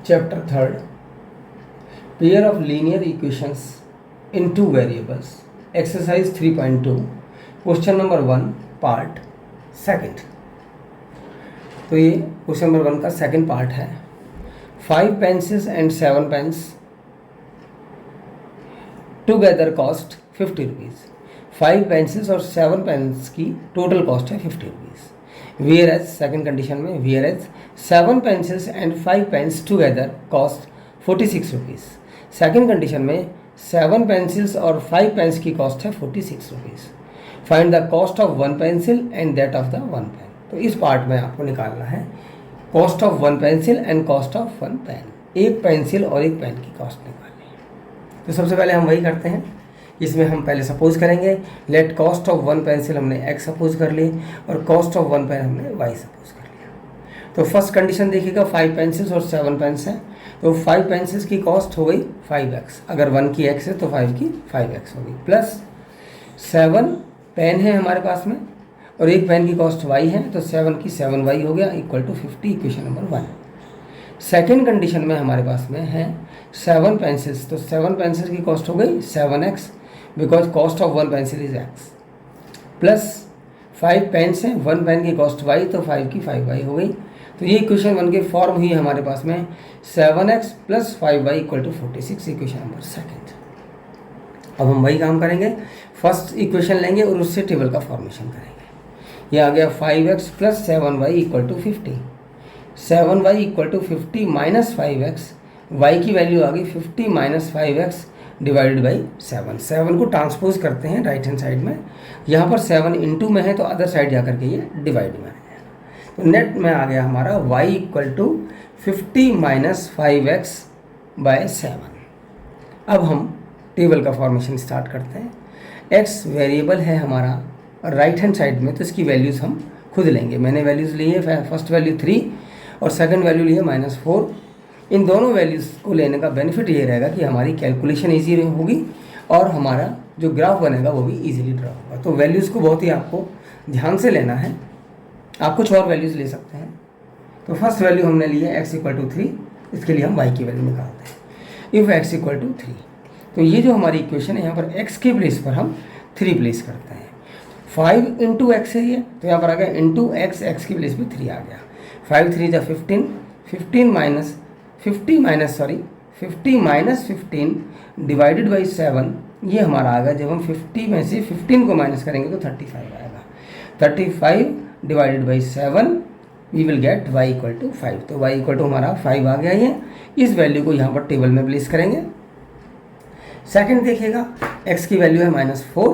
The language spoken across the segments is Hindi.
Chapter third, pair of linear equations in two variables, exercise 3.2, question number 1 part second. तो ये क्वेश्चन नंबर 1 का सेकंड पार्ट है। 5 pencils and 7 pens together cost 50 rupees. 5 pencils और 7 पेन्स की टोटल कॉस्ट है 50 rupees. Where as second condition में, where as 7 pencils and 5 pens together cost 46 rupees. Second condition में 7 पेंसिल्स और 5 पेन्स की कॉस्ट है 46 rupees. Find the cost of 1 pencil and that of the 1 pen. तो इस पार्ट में आपको निकालना है cost of 1 pencil and cost of 1 pen. एक पेंसिल और एक पेन की कॉस्ट निकालनी है। तो सबसे पहले हम वही करते हैं। इसमें हम पहले सपोज करेंगे, लेट कॉस्ट ऑफ 1 पेंसिल हमने x सपोज कर ली और कॉस्ट ऑफ 1 पेन हमने y सपोज कर लिया। तो फर्स्ट कंडीशन देखिएगा, 5 पेंसिल्स और 7 पेन्स हैं। तो 5 पेंसिल्स की कॉस्ट हो गई 5x, अगर 1 की x है तो 5 की 5x होगी, प्लस 7 पेन है हमारे पास में और एक पेन की कॉस्ट y है, तो 7 की 7y हो गया equal to 50, equation number 1। Second condition में हमारे पास में है 7 पेंसिल्स, तो 7 पेंसिल की कॉस्ट हो गई 7x, because cost of 1 pencil is x, plus 5 pens हैं, 1 पेन की कॉस्ट y, तो 5 की 5y हो गई। तो ये इक्वेशन 1 की फॉर्म हुई हमारे पास में 7x plus 5y equal to 46, equation number second. अब हम वही काम करेंगे, फर्स्ट इक्वेशन लेंगे और उससे टेबल का फॉर्मेशन करेंगे। ये आ गया 5x plus 7y equal to 50, 7y equal to 50 minus 5x, y की वैल्यू आ गई 50 माइनस 5x डिवाइडेड बाई 7। 7 को ट्रांसपोज करते हैं राइट हैंड साइड में, यहाँ पर 7 इंटू में है तो अदर साइड जाकर के ये डिवाइड में आ जाएगा। तो नेट में आ गया हमारा y equal to 50 minus 5x by 7। अब हम टेबल का फॉर्मेशन स्टार्ट करते हैं। x वेरिएबल है हमारा राइट हैंड साइड में, तो इसकी वैल्यूज़ हम खुद लेंगे। मैंने वैल्यूज़ ली है, फर्स्ट वैल्यू 3 और सेकंड वैल्यू ली है -4। इन दोनों वैल्यूज़ को लेने का बेनिफिट ये रहेगा कि हमारी कैलकुलेशन ईजी होगी और हमारा जो ग्राफ बनेगा वो भी ईजिली ड्रा होगा। तो वैल्यूज़ को बहुत ही आपको ध्यान से लेना है, आप कुछ और वैल्यूज़ ले सकते हैं। तो फर्स्ट वैल्यू हमने ली है x इक्वल टू 3, इसके लिए हम y की वैल्यू निकालते हैं। इफ़ x इक्वल टू 3, तो ये जो हमारी इक्वेशन है यहाँ पर x के प्लेस पर हम 3 प्लेस करते हैं। 5 इंटू एक्स है ये, तो यहाँ पर आ गया इंटू एक्स, एक्स की प्लेस पर 3 आ गया। 5 3 जा 15, 50 माइनस 15 डिवाइडेड बाई 7, ये हमारा आ गया। जब हम 50 में से 15 को माइनस करेंगे तो 35 आएगा। 35 divided by 7 we will get y equal to 5। तो y इक्वल टू हमारा 5 आ गया। ये इस वैल्यू को यहाँ पर टेबल में प्लेस करेंगे। सेकंड देखिएगा, x की वैल्यू है -4,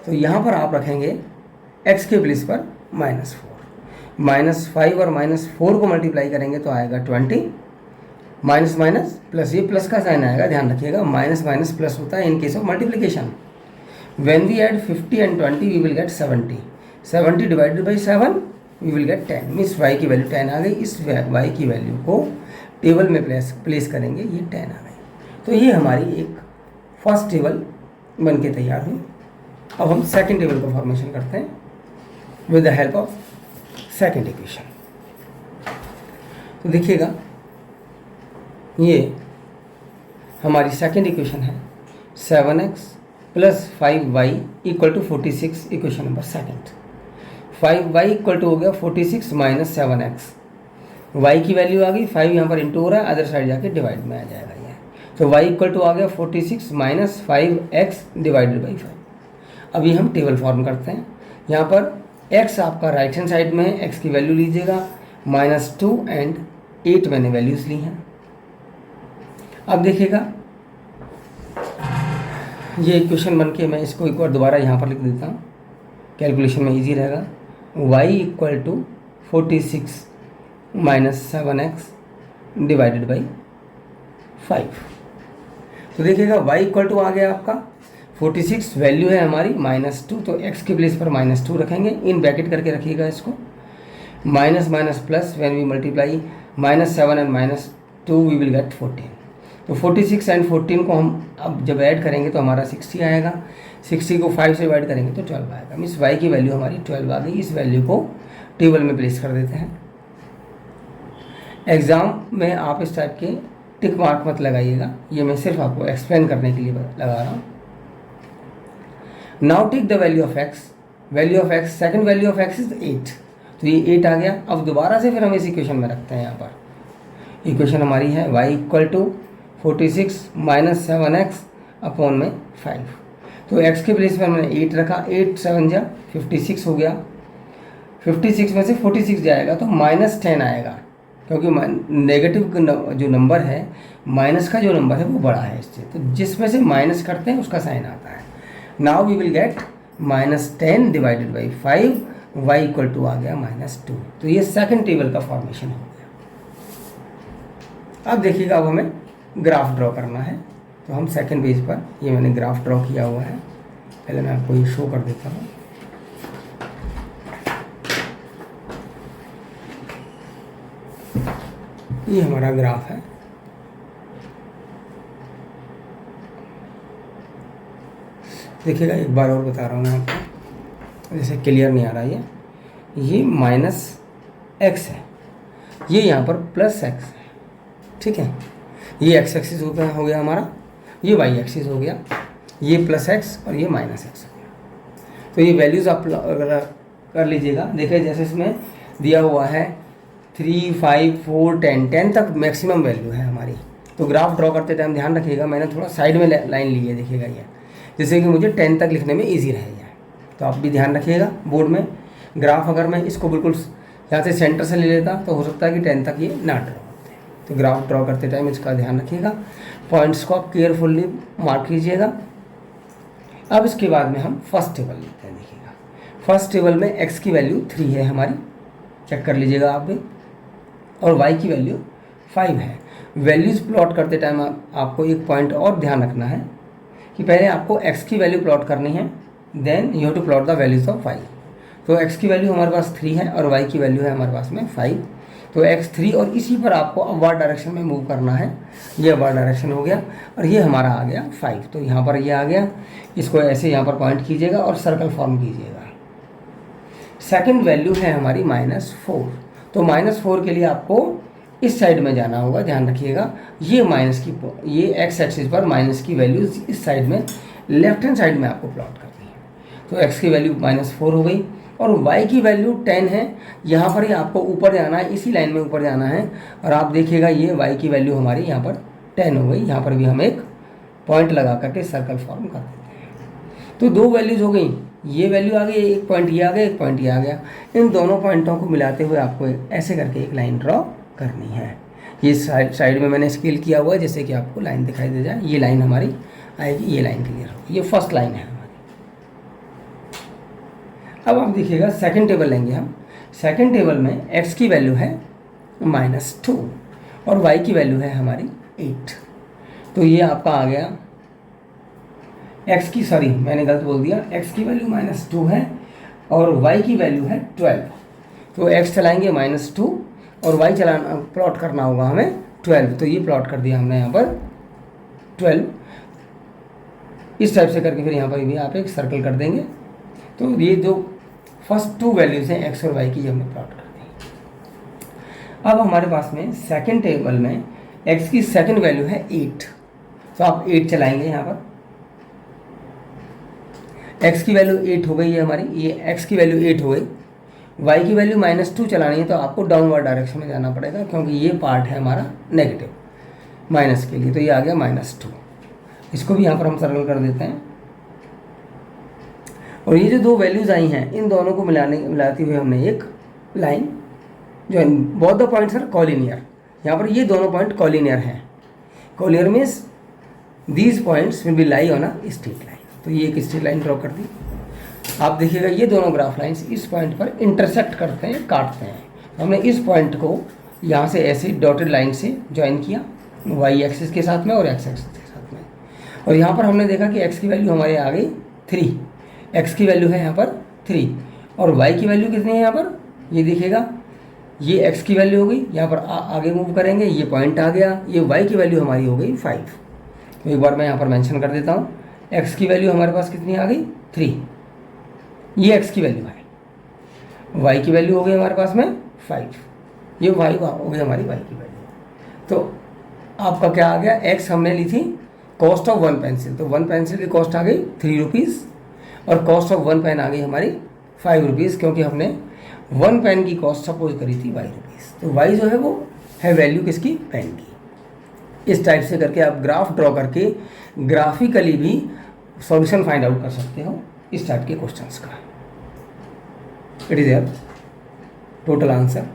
तो यहाँ पर आप रखेंगे x के प्लेस पर -4। -5 और -4 को मल्टीप्लाई करेंगे तो आएगा 20, माइनस माइनस प्लस, ये प्लस का साइन आएगा, ध्यान रखिएगा। माइनस माइनस प्लस होता है in case of multiplication. When we add 50 and 20 we will get 70। 70 divided by 7 we will get 10, means y की वैल्यू 10 आ गई। इस y की वैल्यू को टेबल में प्लेस करेंगे, ये 10 आ गई। तो ये हमारी एक फर्स्ट टेबल बन के तैयार हुई। अब हम सेकेंड टेबल का फॉर्मेशन करते हैं with the help of second equation. तो देखिएगा, ये हमारी सेकेंड इक्वेशन है 7x plus 5y equal to 46, equation number second. 5y equal to हो गया 46 माइनस 7x, y की वैल्यू आ गई 5, यहाँ पर इंटू हो रहा है, अदर साइड जाके डिवाइड में आ जाएगा ये। तो y इक्वल टू आ गया 46 माइनस 5x डिवाइडेड बाई 5। अभी हम टेबल फॉर्म करते हैं। यहाँ पर x आपका राइट हैंड साइड में है, x की वैल्यू लीजिएगा -2 एंड 8 मैंने वैल्यूज़ ली हैं। अब देखिएगा, ये इक्वेशन बन के मैं इसको एक बार दोबारा यहाँ पर लिख देता हूँ, कैलकुलेशन में इजी रहेगा। y equal to 46 minus 7x divided by 5। तो देखिएगा y इक्वल टू आ गया आपका 46, वैल्यू है हमारी -2, तो x के प्लेस पर -2 रखेंगे, इन ब्रैकेट करके रखिएगा इसको। Minus minus plus, when we multiply -7 and -2 we will get 14। तो 46 एंड 14 को हम अब जब ऐड करेंगे तो हमारा 60 आएगा। 60 को 5 से डिवाइड करेंगे तो 12 आएगा, मीन्स y की वैल्यू हमारी 12 आ गई। इस वैल्यू को टेबल में प्लेस कर देते हैं। एग्ज़ाम में आप इस टाइप के टिक मार्क मत लगाइएगा, ये मैं सिर्फ आपको एक्सप्लेन करने के लिए लगा रहा हूँ। Now take the value of x, value of x, second value of x is 8, तो ये 8 आ गया। अब दोबारा से फिर हम इस इक्वेशन में रखते हैं। यहाँ पर इक्वेशन हमारी है y equal to 46 minus 7x upon में 5, तो x के प्लेस पर हमने 8 रखा, 8 7 जा 56 हो गया, 56 में से 46 जाएगा तो -10 आएगा, क्योंकि नेगेटिव जो नंबर है, माइनस का जो नंबर है वो बड़ा है इससे, तो जिसमें से माइनस करते हैं उसका साइन आता है। Now we will get -10 divided by 5, y equal to आ गया -2, तो ये सेकंड टेबल का फॉर्मेशन हो गया। अब देखिएगा, अब हमें ग्राफ ड्रॉ करना है, तो हम सेकंड पेज पर ये मैंने ग्राफ ड्रॉ किया हुआ है, पहले मैं आपको ये शो कर देता हूँ। ये हमारा ग्राफ है, देखिएगा एक बार और बता रहा हूँ मैं आपको, जैसे क्लियर नहीं आ रहा है। ये -x है, ये यहाँ पर +x है, ठीक है। ये x एक्सिस हो गया हमारा, ये y एक्सिस हो गया, ये +x और ये -x हो गया। तो ये वैल्यूज़ आप अगर कर लीजिएगा, देखिए जैसे इसमें दिया हुआ है 3, 5, 4, 10 तक मैक्सिमम वैल्यू है हमारी। तो ग्राफ ड्रॉ करते टाइम ध्यान रखिएगा, मैंने थोड़ा साइड में लाइन ली है, देखिएगा ये, जिससे कि मुझे 10 तक लिखने में ईजी रहेगा। तो आप भी ध्यान रखिएगा बोर्ड में। ग्राफ अगर मैं इसको बिल्कुल यहाँ से सेंटर से ले लेता तो हो सकता है कि 10 तक ये ना ड्रॉ होते, तो ग्राफ ड्रॉ करते टाइम इसका ध्यान रखिएगा, पॉइंट्स को आप केयरफुल्ली मार्क कीजिएगा। अब इसके बाद में हम फर्स्ट टेबल लेते हैं। देखिएगा फर्स्ट टेबल में x की वैल्यू 3 है हमारी, चेक कर लीजिएगा आप भी, और y की वैल्यू 5 है। वैल्यूज़ प्लॉट करते टाइम आपको एक पॉइंट और ध्यान रखना है कि पहले आपको x की वैल्यू प्लॉट करनी है, then you have to plot the values of y। तो x की वैल्यू हमारे पास 3 है और y की वैल्यू है हमारे पास में 5, तो x 3 और इसी पर आपको अपवर्ड डायरेक्शन में मूव करना है। ये अपवर्ड डायरेक्शन हो गया और ये हमारा आ गया 5, तो यहाँ पर ये आ गया, इसको ऐसे यहाँ पर पॉइंट कीजिएगा और सर्कल फॉर्म कीजिएगा। सेकंड वैल्यू है हमारी -4, तो -4 के लिए आपको इस साइड में जाना होगा, ध्यान रखिएगा। ये x एक्सिस पर माइनस की वैल्यूज इस साइड में लेफ्ट हैंड साइड में आपको प्लॉट करनी है। तो x की वैल्यू -4 हो गई और y की वैल्यू 10 है। यहाँ पर ही आपको ऊपर जाना है, इसी लाइन में ऊपर जाना है, और आप देखिएगा ये y की वैल्यू हमारी यहाँ पर 10 हो गई। यहाँ पर भी हम एक पॉइंट लगा करके सर्कल फॉर्म कर देते हैं। तो दो वैल्यूज हो गई, ये वैल्यू आ गई, एक पॉइंट ये आ गया, एक पॉइंट ये आ गया। इन दोनों पॉइंटों को मिलाते हुए आपको ऐसे करके एक लाइन ड्रॉ करनी है। ये साइड में मैंने स्केल किया हुआ है, जैसे कि आपको लाइन दिखाई दे जाए। ये लाइन हमारी आएगी, ये लाइन क्लियर होगी, ये फर्स्ट लाइन है हमारी। अब आप देखिएगा सेकंड टेबल लेंगे हम। सेकंड टेबल में x की वैल्यू है -2 और y की वैल्यू है हमारी 8, तो ये आपका आ गया मैंने गलत बोल दिया, x की वैल्यू -2 है और y की वैल्यू है 12। तो x चलाएंगे -2 और y चलाना प्लॉट करना होगा हमें 12, तो ये प्लॉट कर दिया हमने यहाँ पर 12। इस टाइप से करके फिर यहाँ पर भी आप एक सर्कल कर देंगे। तो ये जो फर्स्ट टू वैल्यूज हैं x और y की, हमने प्लॉट कर दी। अब हमारे पास में सेकंड टेबल में x की सेकंड वैल्यू है 8, तो आप 8 चलाएंगे यहाँ पर। x की वैल्यू 8 हो गई है हमारी, ये x की वैल्यू 8 हो गई। y की वैल्यू -2 चलानी है, तो आपको डाउनवर्ड डायरेक्शन में जाना पड़ेगा, क्योंकि ये पार्ट है हमारा नेगेटिव माइनस के लिए, तो ये आ गया -2। इसको भी यहाँ पर हम सर्कल कर देते हैं। और ये जो दो वैल्यूज आई हैं, इन दोनों को मिलाती हुए हमने एक लाइन, जो both the points are collinear, यहाँ पर ये दोनों पॉइंट कॉलिनियर हैं। Collinear means these points will be lie on a straight line, तो ये एक स्ट्रेट लाइन ड्रॉ कर दी। आप देखिएगा ये दोनों ग्राफ लाइन्स इस पॉइंट पर इंटरसेक्ट करते हैं, काटते हैं। तो हमने इस पॉइंट को यहाँ से ऐसे डॉटेड लाइन से ज्वाइन किया, y एक्सिस के साथ में और x एक्सिस के साथ में, और यहाँ पर हमने देखा कि x की वैल्यू हमारे आ गई 3, x की वैल्यू है यहाँ पर 3 और y की वैल्यू कितनी है यहाँ पर, ये देखिएगा ये x की वैल्यू हो गई, यहाँ पर आगे मूव करेंगे, ये पॉइंट आ गया, ये y की वैल्यू हमारी हो गई 5। तो एक बार मैं यहाँ पर मेंशन कर देता हूँ, x की वैल्यू हमारे पास कितनी आ गई 3, ये x की वैल्यू है, y की वैल्यू हो गई हमारे पास में 5, ये y हो गई हमारी y की वैल्यू। तो आपका क्या आ गया, एक्स हमने ली थी कॉस्ट ऑफ वन पेंसिल, तो वन पेंसिल की कॉस्ट आ गई 3 रुपीज़ और कॉस्ट ऑफ वन पेन आ गई हमारी 5 रुपीज़, क्योंकि हमने वन पेन की कॉस्ट सपोज करी थी वाई रुपीज़। तो वाई जो है वो है वैल्यू किसकी, पेन की। इस टाइप से करके आप ग्राफ ड्रॉ करके ग्राफिकली भी सॉल्यूशन फाइंड आउट कर सकते हो इस टाइप के क्वेश्चंस का। It is your total answer.